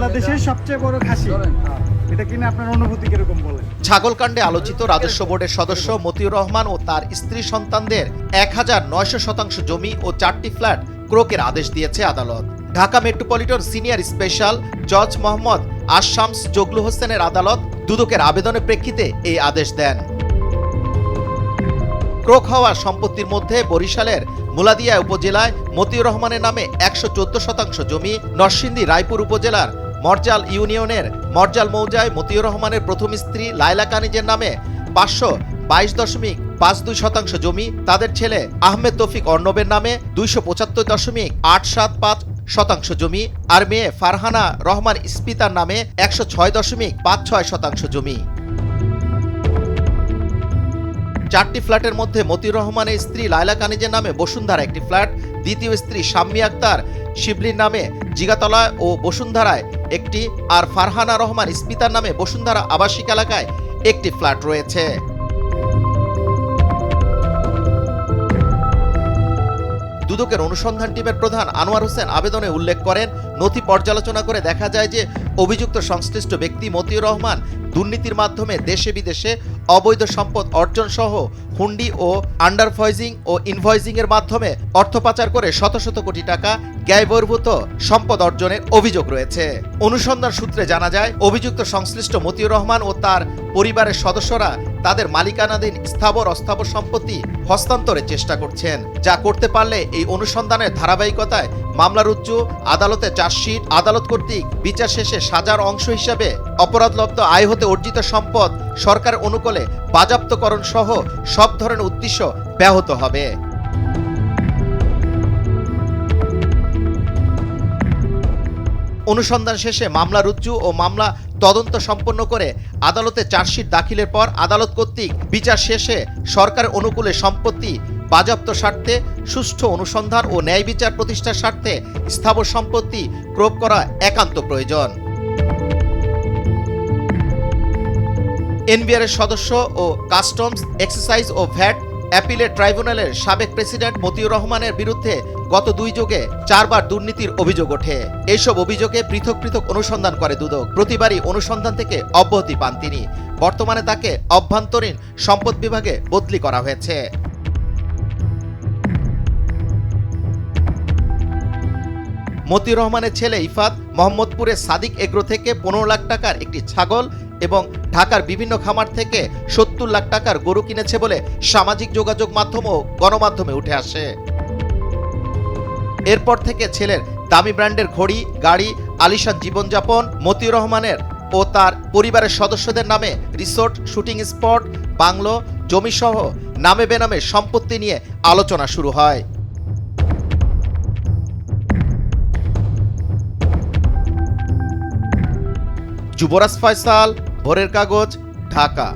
বাংলাদেশের সবচেয়ে বড় খাসি, এটা কিনে আপনার অনুভূতি কিরকম বলেন? ছাগলকাণ্ডে আলোচিত রাজস্ব বোর্ডের সদস্য মতিউর রহমান ও তার স্ত্রী সন্তানদের 1900% জমি ও 4টি ফ্ল্যাট ক্রোকের আদেশ দিয়েছে আদালত। ঢাকা মেট্রোপলিটন সিনিয়র স্পেশাল জজ মোহাম্মদ আশামস জগলু হোসেনের আদালত দুদকের আবেদনের প্রেক্ষিতে এই আদেশ দেন। ক্রোক হওয়া সম্পত্তির মধ্যে বরিশালের মুলাদিয়া উপজেলায় মতিউর রহমানের নামে 114% জমি, নরসিংদী রায়পুর উপজেলার মরজাল ইউনিয়নের মরজাল মৌজায় মতিউর রহমানের প্রথম স্ত্রী লায়লা কানিজের নামে 522.52% জমি, তাদের ছেলে আহমেদ তৌফিক অর্ণবের নামে 275.875% জমি আর মেয়ে ফারহানা রহমান ইস্পিতার নামে 106.56% জমি। 4টি ফ্ল্যাটের মধ্যে মতিউর রহমানের স্ত্রী লায়লা কানিজের নামে বসুন্ধরা একটি ফ্ল্যাট, দ্বিতীয় স্ত্রী শাম্মী আক্তার শিবলির নামে জিগাতলা ও বসুন্ধরায় একটি, আর ফারহানা রহমান ইস্পিতার নামে বসুন্ধরা আবাসিক এলাকায় একটি ফ্ল্যাট রয়েছে। দুদকের অনুসন্ধান টিমের প্রধান আনোয়ার হোসেন আবেদনে উল্লেখ করেন, নথি পর্যালোচনা করে দেখা যায় যে অভিযুক্ত সংশ্লিষ্ট ব্যক্তি মতিউর রহমান দুর্নীতির মাধ্যমে দেশে বিদেশে অবৈধ সম্পদ অর্জন সহ হুন্ডি ও আন্ডারভয়েজিং ও ইনভয়েজিং এর মাধ্যমে অর্থ পাচার করে শত শত কোটি টাকা ব্যয়বহির্ভূত সম্পদ অর্জনের অভিযোগ রয়েছে। অনুসন্ধান সূত্রে জানা যায়, অভিযুক্ত সংশ্লিষ্ট মতিউর রহমান ও তার পরিবারের সদস্যরা তাদের মালিকানাধীন স্থাবর অস্থাবর সম্পত্তি হস্তান্তরের চেষ্টা করছেন, যা করতে পারলে এই অনুসন্ধানের ধারাবাহিকতায় মামলা রুজু, আদালতে চার্জশিট, আদালত কর্তৃক বিচার শেষে সাজার অংশ হিসাবে অপরাধলব্ধ আয় হতে অর্জিত সম্পদ সরকার অনুকূলে বাজেয়াপ্তকরণ সহ সব ধরনের উদ্দেশ্য ব্যাহত হবে। অনুসন্ধান শেষে মামলা রুজু ও মামলা তদন্ত সম্পন্ন করে আদালতে চার্জশিট দাখিলের পর আদালত কর্তৃক বিচার শেষে সরকার অনুকূলে সম্পত্তি বাজেয়াপ্ত স্বার্থে সুষ্ঠু অনুসন্ধান ও ন্যায় বিচার প্রতিষ্ঠার স্বার্থে স্থাবর সম্পত্তি ক্রয় করা একান্ত প্রয়োজন। এনবিআর এর সদস্য ও কাস্টমস এক্সাইজ ও ভ্যাট অ্যাপিলেট ট্রাইব্যুনালের সাবেক প্রেসিডেন্ট মতিউর রহমানের বিরুদ্ধে গত 2 যুগে 4 বার দুর্নীতির অভিযোগ ওঠে। এইসব অভিযোগে পৃথক পৃথক অনুসন্ধান করে দুদক। প্রতিবারই অনুসন্ধান থেকে অব্যাহতি পান তিনি। বর্তমানে তাকে অভ্যন্তরীণ সম্পদ বিভাগে বদলি করা হয়েছে। মতিউর রহমানের ছেলে ইফাত মোহাম্মদপুরের সাদিক এগ্রো থেকে 15 লাখ টাকার একটি ছাগল এবং ঢাকার বিভিন্ন খামার থেকে 70 লাখ টাকার গরু কিনেছে বলে সামাজিক যোগাযোগ মাধ্যম ও গণমাধ্যমে উঠে আসে। এরপর থেকে ছেলের দামি ব্র্যান্ডের ঘড়ি, গাড়ি, আলিশান জীবনযাপন, মতিউর রহমানের ও তার পরিবারের সদস্যদের নামে রিসোর্ট, শুটিং স্পট, বাংলো, জমিসহ নামে বেনামে সম্পত্তি নিয়ে আলোচনা শুরু হয়। যুবরাজ ফয়সাল, ভোরের কাগজ, ঢাকা।